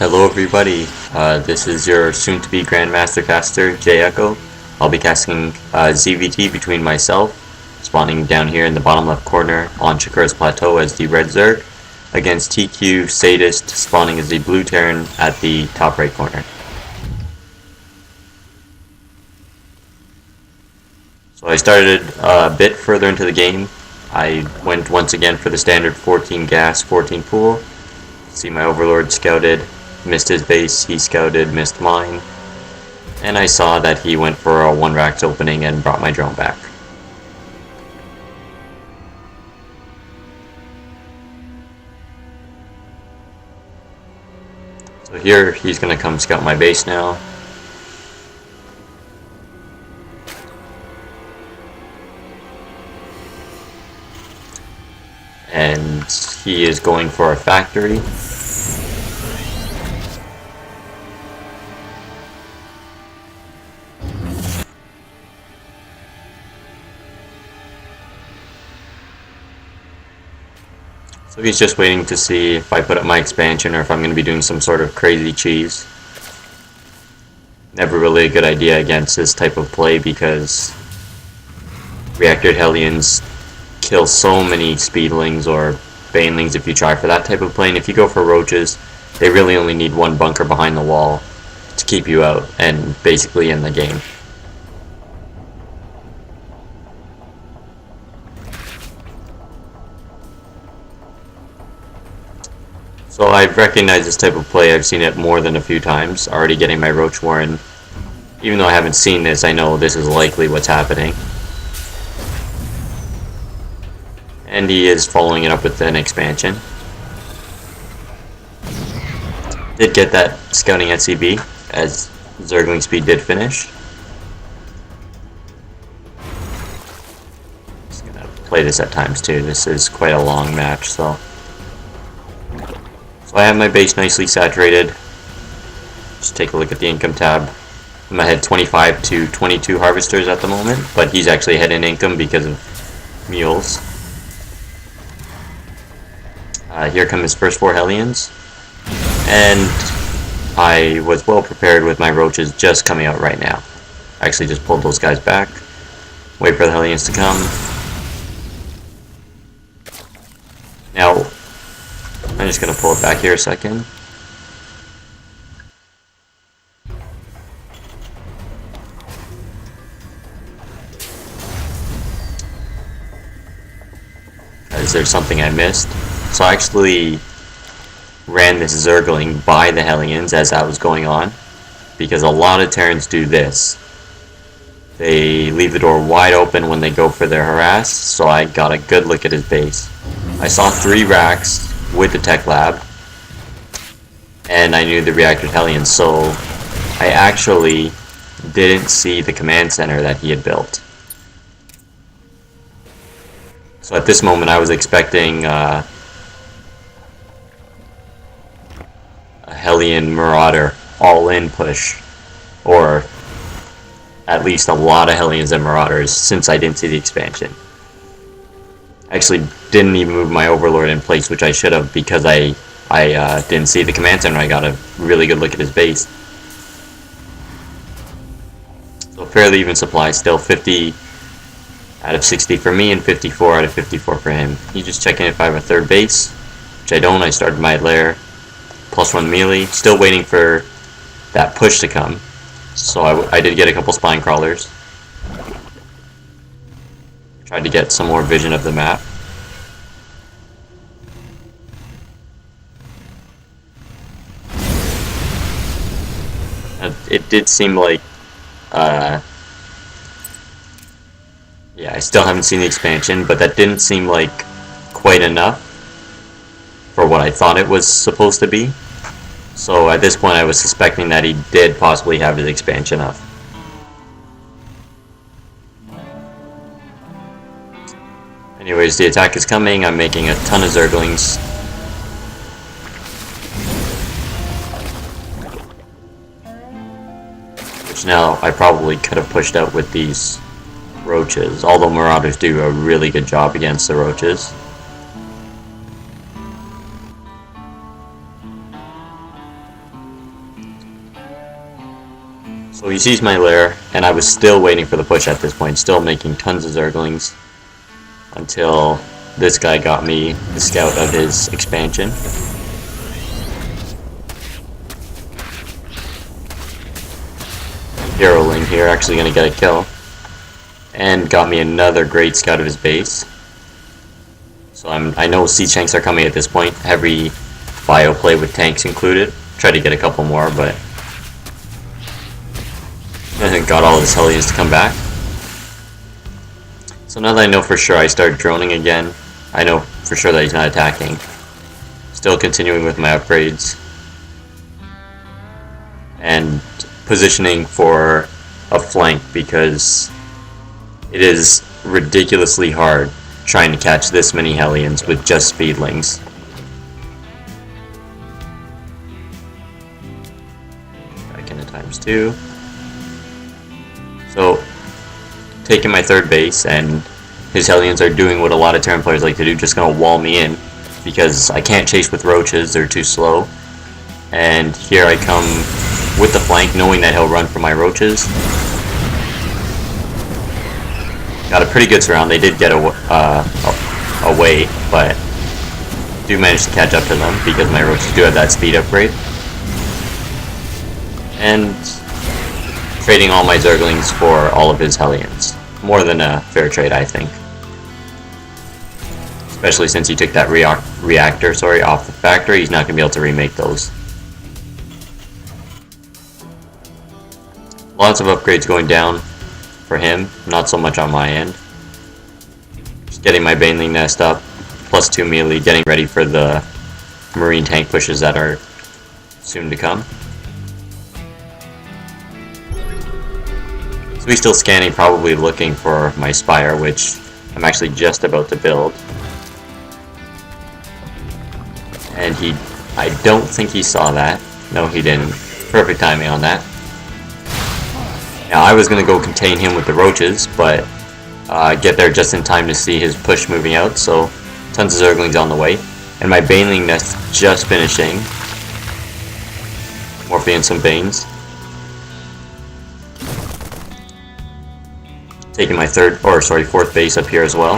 Hello everybody, this is your soon-to-be Grandmaster caster, JEcho. I'll be casting ZVT between myself, spawning down here in the bottom left corner on Shakuras Plateau as the red Zerg, against TQSadist, spawning as the blue Terran at the top right corner. So I started a bit further into the game. I went once again for the standard 14 gas, 14 pool. See, my overlord scouted, missed his base, he scouted, missed mine, and I saw that he went for a 1 racks opening and brought my drone back. So here he's going to come scout my base now. And he is going for a factory. So he's just waiting to see if I put up my expansion or if I'm going to be doing some sort of crazy cheese. Never really a good idea against this type of play because reactor Hellions kill so many speedlings or banelings if you try for that type of play, and if you go for roaches, they really only need one bunker behind the wall to keep you out and basically end the game. So I've recognized this type of play. I've seen it more than a few times, already getting my roach warren. Even though I haven't seen this, I know this is likely what's happening. And he is following it up with an expansion. Did get that scouting at CB, as Zergling speed did finish. Just gonna play this at times too. This is quite a long match, so I have my base nicely saturated. Just take a look at the income tab. I'm ahead 25 to 22 harvesters at the moment, but he's actually ahead in income because of mules. Here come his first 4 Hellions, and I was well prepared with my roaches just coming out right now. I actually just pulled those guys back, wait for the Hellions to come. Now, I'm just going to pull it back here a second. Is there something I missed? So I actually ran this Zergling by the Hellions as that was going on, because a lot of Terrans do this. They leave the door wide open when they go for their harass, so I got a good look at his base. I saw 3 racks with the tech lab, and I knew the reactor Hellions, so I actually didn't see the command center that he had built. So at this moment I was expecting a Hellion Marauder all-in push, or at least a lot of Hellions and Marauders, since I didn't see the expansion. I actually didn't even move my Overlord in place, which I should have, because I didn't see the command center. I got a really good look at his base. So fairly even supply, still 50 out of 60 for me and 54 out of 54 for him. He's just checking if I have a third base, which I don't. I started my lair, +1 melee, still waiting for that push to come. So I did get a couple spine crawlers. Tried to get some more vision of the map. It did seem like, yeah, I still haven't seen the expansion, but that didn't seem like quite enough for what I thought it was supposed to be. So at this point I was suspecting that he did possibly have his expansion up. Anyways, the attack is coming. I'm making a ton of Zerglings. Which now I probably could have pushed out with these roaches, although Marauders do a really good job against the roaches. So he sees my lair, and I was still waiting for the push at this point, still making tons of Zerglings, until this guy got me the scout of his expansion. Heroling here, actually going to get a kill, and got me another great scout of his base. So I know siege tanks are coming at this point, heavy bio play with tanks included. Try to get a couple more, but I think got all of his Hellions to come back. So now that I know for sure, I start droning again. I know for sure that he's not attacking. Still continuing with my upgrades. And positioning for a flank, because it is ridiculously hard trying to catch this many Hellions with just speedlings. Back into ×2. So, taking my third base, and his Hellions are doing what a lot of Terran players like to do, just gonna wall me in, because I can't chase with roaches, they're too slow. And here I come with the flank, knowing that he'll run for my roaches. Got a pretty good surround. They did get away, but do manage to catch up to them, because my roaches do have that speed upgrade. And trading all my Zerglings for all of his Hellions. More than a fair trade, I think. Especially since he took that reactor off the factory, he's not going to be able to remake those. Lots of upgrades going down for him, not so much on my end. Just getting my Baneling nest up, +2 melee, getting ready for the marine tank pushes that are soon to come. So he's still scanning, probably looking for my Spire, which I'm actually just about to build. And I don't think he saw that. No, he didn't. Perfect timing on that. Now, I was going to go contain him with the roaches, but get there just in time to see his push moving out, so tons of Zerglings on the way. And my Baneling nest just finishing. Morphing some Banes. Taking my fourth base up here as well.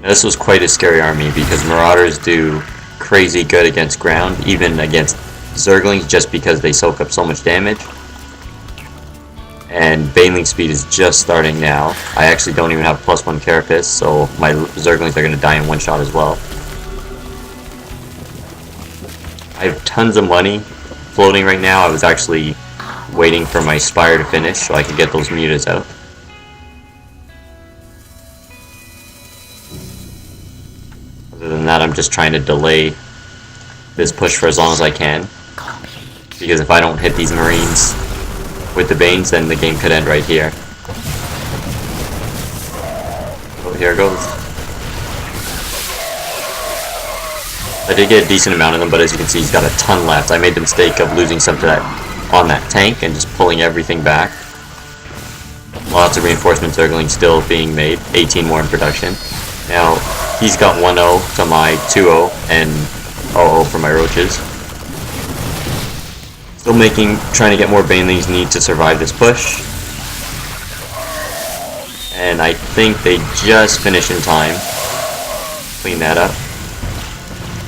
Now, this was quite a scary army, because Marauders do crazy good against ground, even against Zerglings, just because they soak up so much damage. And Baneling speed is just starting now. I actually don't even have +1 Carapace, so my Zerglings are going to die in one shot as well. I have tons of money floating right now. I was actually waiting for my Spire to finish so I could get those mutas out. Other than that, I'm just trying to delay this push for as long as I can, because if I don't hit these Marines with the Banes, then the game could end right here. Oh, here it goes. I did get a decent amount of them, but as you can see, he's got a ton left. I made the mistake of losing some to that on that tank and just pulling everything back. Lots of reinforcement Zerglings still being made, 18 more in production. Now, he's got 1-0 to my 2-0 and 0-0 for my roaches. Still trying to get more Banelings need to survive this push. And I think they just finished in time. Clean that up.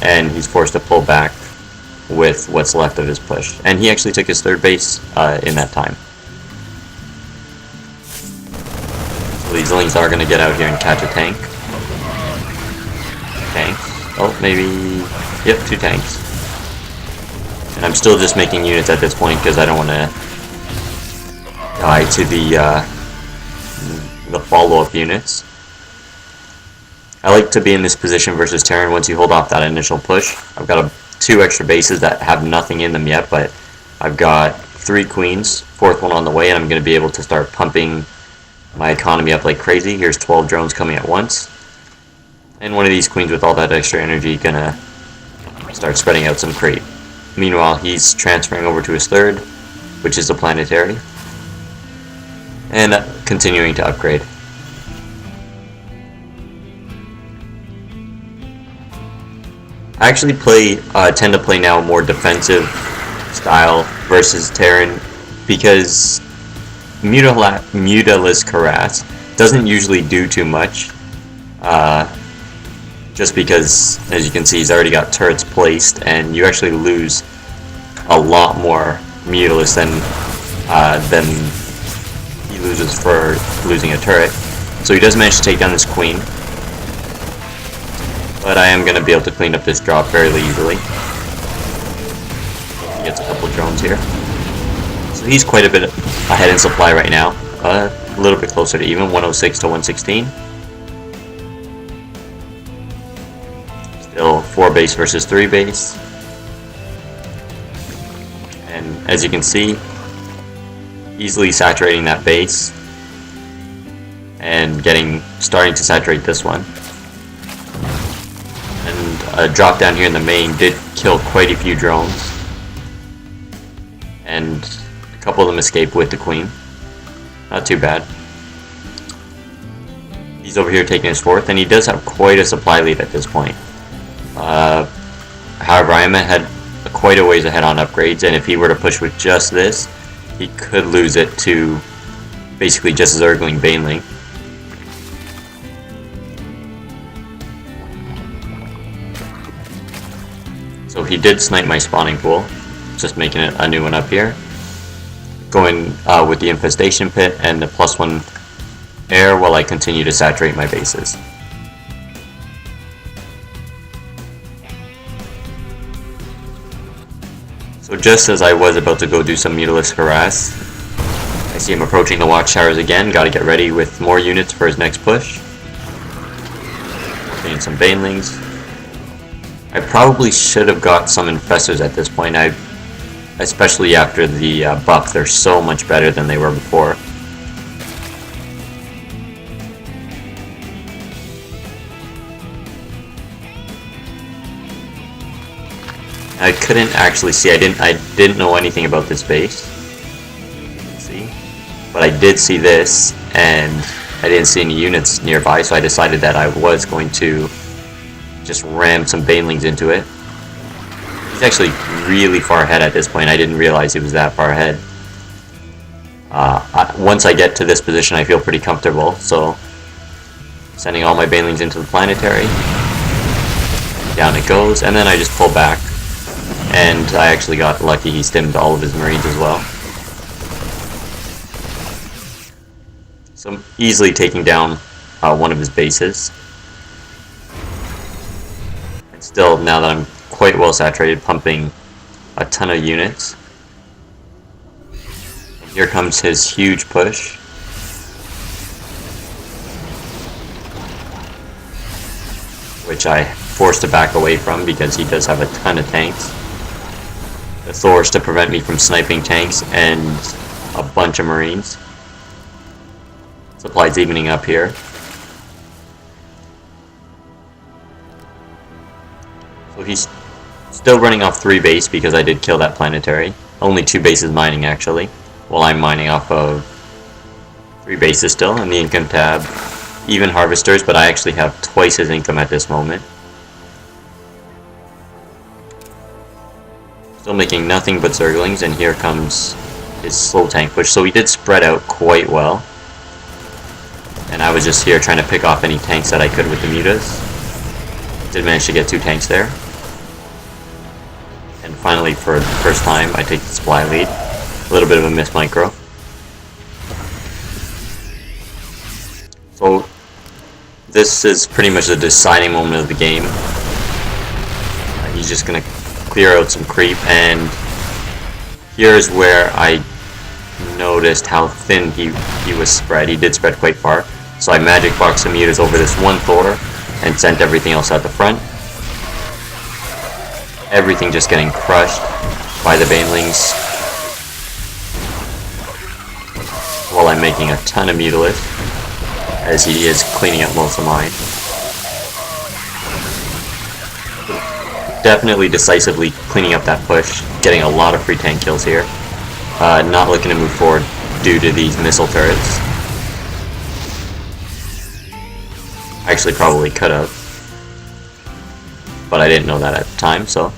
And he's forced to pull back with what's left of his push. And he actually took his third base in that time. So these Lings are going to get out here and catch a tank. Tanks. Oh, maybe... Yep, 2 tanks. And I'm still just making units at this point because I don't want to die to the follow-up units. I like to be in this position versus Terran once you hold off that initial push. I've got 2 extra bases that have nothing in them yet, but I've got 3 queens, 4th one on the way, and I'm going to be able to start pumping my economy up like crazy. Here's 12 drones coming at once. And one of these queens with all that extra energy gonna start spreading out some creep. Meanwhile, he's transferring over to his 3rd, which is the planetary, and continuing to upgrade. I actually tend to play now a more defensive style versus Terran, because Mutalist Cuirass doesn't usually do too much, just because, as you can see, he's already got turrets placed, and you actually lose a lot more Mutalist than he loses for losing a turret. So he does manage to take down this queen, but I am going to be able to clean up this drop fairly easily. He gets a couple drones here. So he's quite a bit ahead in supply right now. A little bit closer to even, 106 to 116. Still 4 base versus 3 base. And as you can see, easily saturating that base and starting to saturate this one. And a drop down here in the main did kill quite a few drones, and a couple of them escaped with the queen. Not too bad. He's over here taking his fourth, and he does have quite a supply lead at this point. However, I am quite a ways ahead on upgrades, and if he were to push with just this, he could lose it to basically just Zergling Baneling. So he did snipe my spawning pool, just making it a new one up here. Going with the infestation pit and the +1 air while I continue to saturate my bases. So just as I was about to go do some Mutalist Harass, I see him approaching the watchtowers again. Gotta get ready with more units for his next push. Getting some Banelings. I probably should have got some Infestors at this point, especially after the buff. They're so much better than they were before. I couldn't actually see. I didn't know anything about this base. See, but I did see this, and I didn't see any units nearby. So I decided that I was going to just ram some Banelings into it. He's actually really far ahead at this point. I didn't realize he was that far ahead. Once I get to this position, I feel pretty comfortable. So sending all my Banelings into the planetary. Down it goes, and then I just pull back. And I actually got lucky, he stimmed all of his Marines as well. So I'm easily taking down one of his bases. And still, now that I'm quite well saturated, pumping a ton of units. And here comes his huge push. Which I forced to back away from because he does have a ton of tanks. The Thors to prevent me from sniping tanks and a bunch of Marines. Supply's evening up here. So he's still running off 3 base because I did kill that planetary. Only 2 bases mining actually, while I'm mining off of 3 bases still in the income tab. Even harvesters, but I actually have twice his income at this moment. Still making nothing but Zerglings, and here comes his slow tank push. So he did spread out quite well. And I was just here trying to pick off any tanks that I could with the mutas. Did manage to get 2 tanks there. And finally, for the first time, I take the supply lead. A little bit of a miss micro. So this is pretty much the deciding moment of the game. He's just going to clear out some creep, and here's where I noticed how thin he was spread. He did spread quite far. So I magic boxed some mutas over this one Thor and sent everything else out the front. Everything just getting crushed by the Banelings while I'm making a ton of Mutalist, as he is cleaning up most of mine. Definitely decisively cleaning up that push, getting a lot of free tank kills here. Not looking to move forward due to these missile turrets. I actually probably could have, but I didn't know that at the time, so